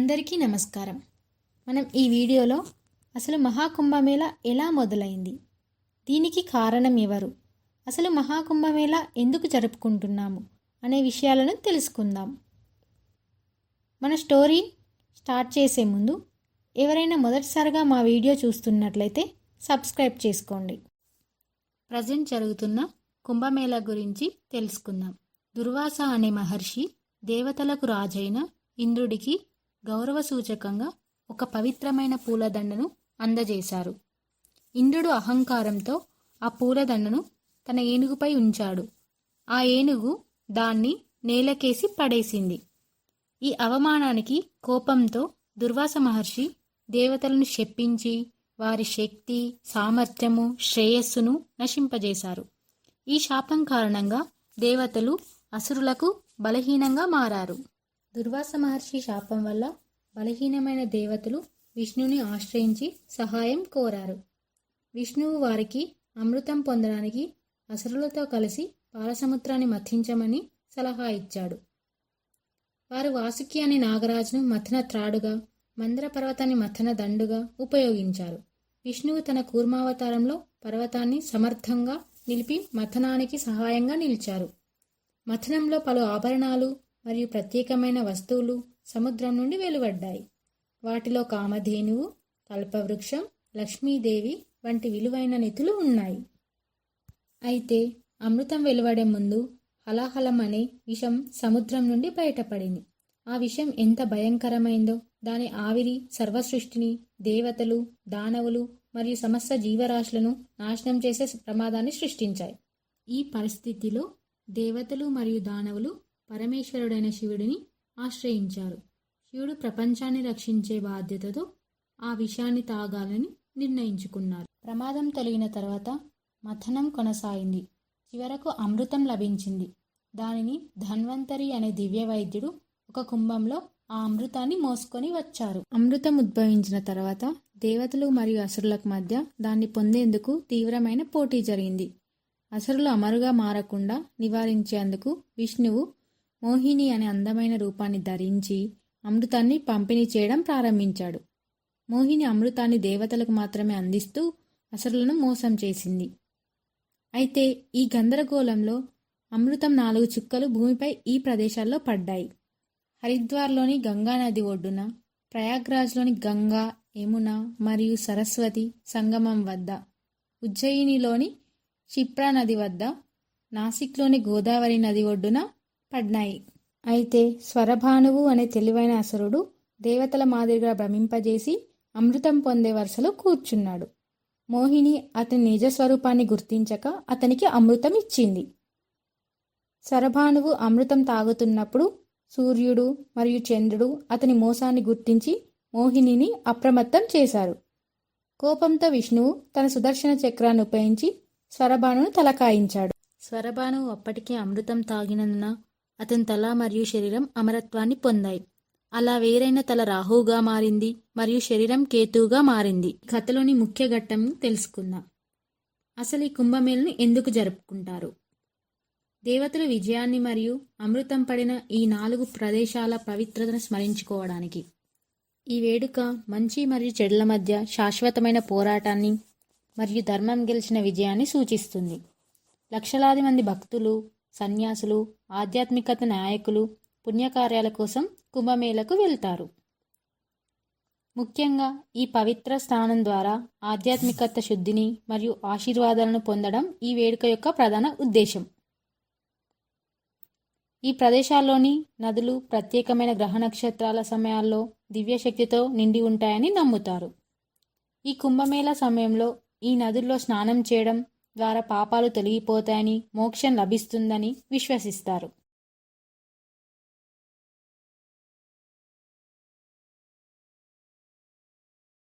అందరికీ నమస్కారం. మనం ఈ వీడియోలో అసలు మహాకుంభమేళ ఎలా మొదలైంది, దీనికి కారణం ఎవరు, అసలు మహాకుంభమేళ ఎందుకు జరుపుకుంటున్నాము అనే విషయాలను తెలుసుకుందాం. మన స్టోరీ స్టార్ట్ చేసే ముందు ఎవరైనా మొదటిసారిగా మా వీడియో చూస్తున్నట్లయితే సబ్స్క్రైబ్ చేసుకోండి. ప్రజెంట్ జరుగుతున్న కుంభమేళ గురించి తెలుసుకుందాం. దుర్వాస అనే మహర్షి దేవతలకు రాజైన ఇంద్రుడికి గౌరవ సూచకంగా ఒక పవిత్రమైన పూలదండను అందజేశారు. ఇంద్రుడు అహంకారంతో ఆ పూలదండను తన ఏనుగుపై ఉంచాడు. ఆ ఏనుగు దాన్ని నేలకేసి పడేసింది. ఈ అవమానానికి కోపంతో దుర్వాస మహర్షి దేవతలను శపించి వారి శక్తి, సామర్థ్యము, శ్రేయస్సును నశింపజేశారు. ఈ శాపం కారణంగా దేవతలు అసురులకు బలహీనంగా మారారు. దుర్వాస మహర్షి శాపం వల్ల బలహీనమైన దేవతలు విష్ణుని ఆశ్రయించి సహాయం కోరారు. విష్ణువు వారికి అమృతం పొందడానికి అసురులతో కలిసి పాలసముద్రాన్ని మథించమని సలహా ఇచ్చాడు. వారు వాసుకి అనే నాగరాజును మథన త్రాడుగా, మందర పర్వతాన్ని మథన దండుగా ఉపయోగించారు. విష్ణువు తన కూర్మావతారంలో పర్వతాన్ని సమర్థంగా నిలిపి మథనానికి సహాయంగా నిలిచారు. మథనంలో పలు ఆభరణాలు మరియు ప్రత్యేకమైన వస్తువులు సముద్రం నుండి వెలువడ్డాయి. వాటిలో కామధేనువు, కల్పవృక్షం, లక్ష్మీదేవి వంటి విలువైన నిధులు ఉన్నాయి. అయితే అమృతం వెలువడే ముందు హలాహలం అనే విషం సముద్రం నుండి బయటపడింది. ఆ విషం ఎంత భయంకరమైందో దాని ఆవిరి సర్వసృష్టిని, దేవతలు, దానవులు మరియు సమస్త జీవరాశులను నాశనం చేసే ప్రమాదాన్ని సృష్టించాయి. ఈ పరిస్థితిలో దేవతలు మరియు దానవులు పరమేశ్వరుడైన శివుడిని ఆశ్రయించారు. శివుడు ప్రపంచాన్ని రక్షించే బాధ్యతతో ఆ విషయాన్ని తాగాలని నిర్ణయించుకున్నారు. ప్రమాదం తొలగిన తర్వాత మథనం కొనసాగింది. చివరకు అమృతం లభించింది. దానిని ధన్వంతరి అనే దివ్య వైద్యుడు ఒక కుంభంలో ఆ అమృతాన్ని మోసుకొని వచ్చారు. అమృతం ఉద్భవించిన తర్వాత దేవతలు మరియు అసురులకు మధ్య దాన్ని పొందేందుకు తీవ్రమైన పోటీ జరిగింది. అసురులు అమరుగా మారకుండా నివారించేందుకు విష్ణువు మోహిని అనే అందమైన రూపాన్ని ధరించి అమృతాన్ని పంపిణీ చేయడం ప్రారంభించాడు. మోహిని అమృతాన్ని దేవతలకు మాత్రమే అందిస్తూ అసురులను మోసం చేసింది. అయితే ఈ గందరగోళంలో అమృతం 4 చుక్కలు భూమిపై ఈ ప్రదేశాల్లో పడ్డాయి. హరిద్వార్లోని గంగా నది ఒడ్డున, ప్రయాగ్రాజ్లోని గంగా, యమున మరియు సరస్వతి సంగమం వద్ద, ఉజ్జయినిలోని క్షిప్రా నది వద్ద, నాసిక్లోని గోదావరి నది ఒడ్డున పడ్డాయి. అయితే స్వరభానువు అనే తెలివైన అసురుడు దేవతల మాదిరిగా భ్రమింపజేసి అమృతం పొందే వరుసలో కూర్చున్నాడు. మోహిని అతని నిజస్వరూపాన్ని గుర్తించక అతనికి అమృతం ఇచ్చింది. స్వరభానువు అమృతం తాగుతున్నప్పుడు సూర్యుడు మరియు చంద్రుడు అతని మోసాన్ని గుర్తించి మోహినిని అప్రమత్తం చేశారు. కోపంతో విష్ణువు తన సుదర్శన చక్రాన్ని ఉపయోగించి స్వరభానును తలకాయించాడు. స్వరభానువు అప్పటికే అమృతం తాగినందున అతని తల మరియు శరీరం అమరత్వాన్ని పొందాయి. అలా వేరైన తల రాహువుగా మారింది మరియు శరీరం కేతువుగా మారింది. కథలోని ముఖ్య ఘట్టం తెలుసుకుందాం. అసలు ఈ కుంభమేళను ఎందుకు జరుపుకుంటారు? దేవతల విజయాన్ని మరియు అమృతం పడిన ఈ 4 ప్రదేశాల పవిత్రతను స్మరించుకోవడానికి. ఈ వేడుక మంచి మరియు చెడుల మధ్య శాశ్వతమైన పోరాటాన్ని మరియు ధర్మం గెలిచిన విజయాన్ని సూచిస్తుంది. లక్షలాది మంది భక్తులు, సన్యాసులు, ఆధ్యాత్మికత నాయకులు పుణ్యకార్యాల కోసం కుంభమేళకు వెళ్తారు. ముఖ్యంగా ఈ పవిత్ర స్థానం ద్వారా ఆధ్యాత్మికత శుద్ధిని మరియు ఆశీర్వాదాలను పొందడం ఈ వేడుక యొక్క ప్రధాన ఉద్దేశం. ఈ ప్రదేశాల్లోని నదులు ప్రత్యేకమైన గ్రహ నక్షత్రాల సమయాల్లో దివ్యశక్తితో నిండి ఉంటాయని నమ్ముతారు. ఈ కుంభమేళ సమయంలో ఈ నదుల్లో స్నానం చేయడం ద్వారా పాపాలు తొలగిపోతాయని, మోక్షం లభిస్తుందని విశ్వసిస్తారు.